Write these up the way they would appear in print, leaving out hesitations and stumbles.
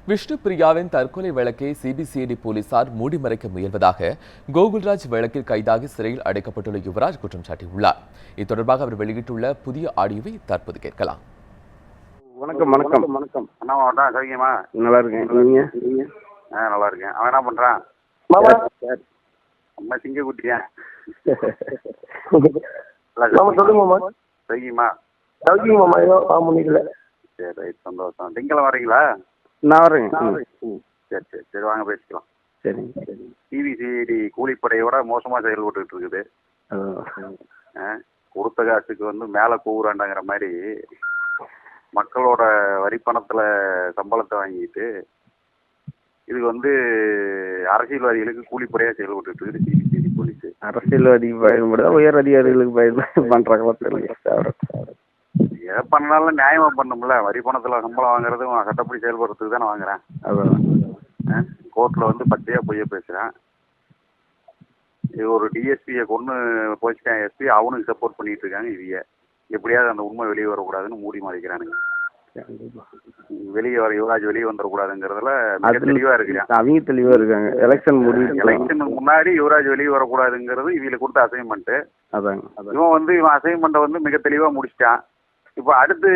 விஷ்ணு பிரியாவின் தற்கொலை வழக்கை சிபிசிஐடி போலீசார் மூடி மறைக்க முயல்வதாக கோகுல்ராஜ் வழக்கில் கைதாகி சிறையில் அடைக்கப்பட்டுள்ள யுவராஜ் குற்றம் சாட்டியுள்ளார். இது தொடர்பாக அவர் வெளியிட்டுள்ள புதிய ஆடியோவை தற்போது கேட்கலாம். வணக்கம் வணக்கம் வணக்கம். அண்ணா சரிங்கம்மா? நல்லா இருக்கேன். நீங்க? நல்லா இருக்கேன். அவன் என்ன பண்றான்? அம்மா சிங்க குட்டியா? சொல்லுங்கம்மா. சரிங்கம்மா? சௌக்கியமாம்மா. ஏதோ முடியல. சரி ரைட், சந்தோஷம். திங்கெல்லாம் வரீங்களா? நான் வரேங்க. சரி சரி சரி, வாங்க பேசிக்கலாம். சரிங்க சரி. சிபிசிஐடி கூலிப்படையோட மோசமாக செயல்பட்டு இருக்குது. கொடுத்த காசுக்கு மேலே கூவுறாண்டாங்கிற மாதிரி மக்களோட வரிப்பணத்தில் சம்பளத்தை வாங்கிட்டு இது அரசியல்வாதிகளுக்கு கூலிப்படையாக செயல்பட்டு இருக்குது சிபிசிஐடி போலீஸ். அரசியல்வாதிக்கு பயன்படுதா உயர் அதிகாரிகளுக்கு பண்றாங்களா? எதை பண்ணாலும் நியாயமாக பண்ணும்ல. வரி பணத்தில் சம்பளம் வாங்குறது சட்டப்படி செயல்படுறதுக்கு தானே வாங்குறேன். அதான் கோர்ட்டில் பச்சையாக பொய்ய பேசுகிறேன். இது ஒரு டிஎஸ்பியை கொண்டு போச்சுட்டான் எஸ்பி, அவனுக்கு சப்போர்ட் பண்ணிட்டு இருக்காங்க. இவங்க எப்படியாவது அந்த உண்மை வெளியே வரக்கூடாதுன்னு மூடி மறைக்கிறானுங்க. வெளியே வர யுவராஜ் வெளியே வந்துடக்கூடாதுங்கிறதுல தெளிவாக இருக்கிறான். அவங்க தெளிவாக இருக்காங்க. எலெக்ஷனுக்கு முன்னாடி யுவராஜ் வெளியே வரக்கூடாதுங்கிறது இவங்களுக்கு கொடுத்த அசைன்மெண்ட். அதாங்க இவன் அசைன்மெண்ட்டை மிக தெளிவாக முடிச்சிட்டான். இப்போ அடுத்து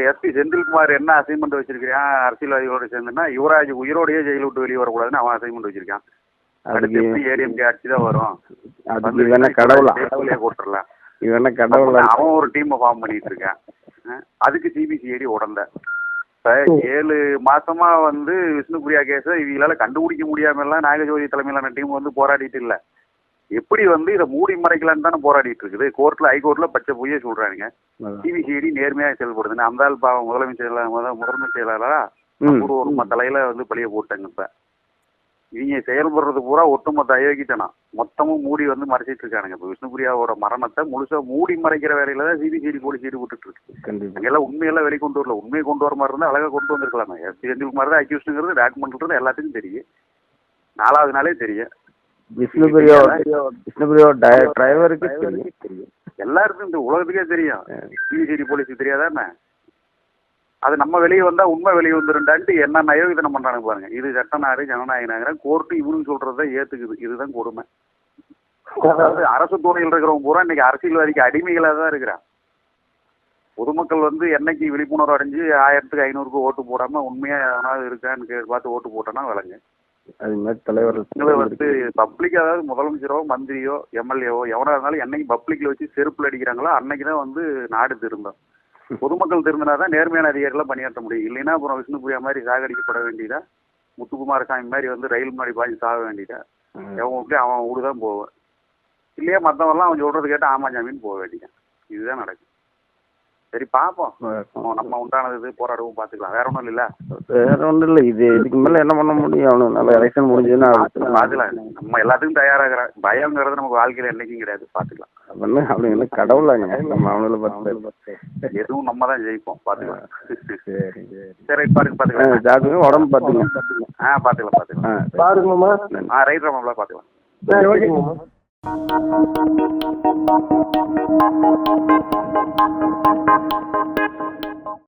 எஸ்பி செந்தில்குமார் என்ன அசைன்மெண்ட் வச்சிருக்கான் அரசியல்வாதிகளோட சேர்ந்துன்னா, யுவராஜ் உயிரோடையே ஜெயில விட்டு வெளியே வரக்கூடாதுன்னு அவன் அசைன்மெண்ட் வச்சிருக்கான். அடுத்து எப்படி ஏடிஎம்கே ஆட்சி தான் வரும், கடவுளே போட்டுடலாம். அவன் ஒரு டீமை ஃபார்ம் பண்ணிட்டு இருக்கான். அதுக்கு சிபிசிஐடி உடந்த இப்போ 7 மாசமா விஷ்ணுபிரியா கேஸை இவங்களால கண்டுபிடிக்க முடியாமலாம் நாகஜோதி தலைமையிலான டீம் போராடிட்டு இல்லை. எப்படி இதை மூடி மறைக்கலான்னு தானே போராடிட்டு இருக்குது. கோர்ட்ல ஹைகோர்ட்ல பச்சை பொய்யே சொல்றாங்க. சிபிசிஐடி நேர்மையாக செயல்படுதுன்னு அந்த ஆள் பாவம் முதன்மை செயலாளரா ஒரு தலையில பழிய போட்டாங்க. இப்ப இவங்க செயல்படுறது பூரா ஒட்டுமொத்த அயோக்கித்தனம் மொத்தமும் மூடி மறைச்சிட்டு இருக்கானுங்க. இப்போ விஷ்ணுபிரியாவோட மரணத்தை முழுசா மூடி மறைக்கிற வேலையில தான் சிபிசிஐடி போலீஸ் ஈடுபட்டு இருக்கு. அங்கெல்லாம் உண்மையெல்லாம் வெளிக்கொண்டு வரல. உண்மையை கொண்டு வர மாதிரி இருந்தா அழகா கொண்டு வந்திருக்கலாமே. எஸ்பி செந்தில்குமார் தான் அக்யூஸ்டுங்கிறது டாக்குமெண்ட் இருந்து எல்லாத்துக்கும் தெரியும். 4வது நாளே தெரியும். விஷ்ணுபிரியா டிரைவருக்கு தெரியும். எல்லாருக்கும் இந்த உலகத்துக்கே தெரியும். சிபிசிஐடி போலீஸுக்கு தெரியாதா என்ன? அது நம்ம வெளியே வந்தா உண்மை வெளியே வந்துருண்டான்ட்டு என்ன நயோகிதனம் பண்றானுங்க பாருங்க. இது சட்டநாடு ஜனநாயகனாங்கிற கோர்ட்டு இவனு சொல்றதை ஏத்துக்குது. இதுதான் கொடுமை. அதாவது அரசு துறையில் இருக்கிறவங்க பூரா இன்னைக்கு அரசியல்வாதிக்கு அடிமைகளாக தான் இருக்கிறான். பொதுமக்கள் என்னைக்கு விழிப்புணர்வு அடைஞ்சு 1500க்கு ஓட்டு போடாம உண்மையா எவனாவது இருக்கான்னு பார்த்து ஓட்டு போட்டோன்னா விளங்கு. அது மாதிரி தலைவர் பப்ளிக், அதாவது முதலமைச்சரோ மந்திரியோ எம்எல்ஏவோ எவனா இருந்தாலும் என்னைக்கு பப்ளிக்ல வச்சு செருப்புல அடிக்கிறாங்களோ அன்னைக்குதான் நாடு திரும்பும். பொதுமக்கள் திரும்பினாதான் நேர்மையான அதிகாரிகளை பணியாற்ற முடியும். இல்லைன்னா அப்புறம் விஷ்ணுபிரியா மாதிரி சாகடிக்கப்பட வேண்டியதா, முத்துக்குமாரசாமி மாதிரி ரயில் முன்னாடி பாஞ்சு சாக வேண்டியதா, அவன் ஊடுதான் போவேன். இல்லையா மற்றவெல்லாம் அவன் சொல்றது கேட்டு ஆமாஞ்சாமின்னு போக வேண்டியதான். இதுதான் நடக்கும். சரி பார்ப்போம். நம்ம உண்டானது போராடுவோம், பார்த்துக்கலாம். வேற ஒன்றும் இல்லை. இதுக்கு மேல என்ன பண்ண முடியும்? எலெக்ஷன் முடிஞ்சதுன்னா பார்த்துக்கலாம். நம்ம எல்லாத்துக்கும் தயாராகிறோம். பயங்கிறது நமக்கு வாழ்க்கையில என்னைக்கும் கிடையாது. பார்த்துக்கலாம். அப்படி கடவுளாங்க நம்ம அவங்கள பார்த்து எதுவும் நம்ம தான் ஜெயிப்போம். பார்த்துக்கலாம். சரி பார்த்துக்கலாம். ஜாதகம் உடம்பு பார்த்துக்கலாம். பார்த்துக்கலாம் பாருங்கம்மா. ரைட் ராமலா பார்த்துக்கலாம். ஓகேங்கம்மா.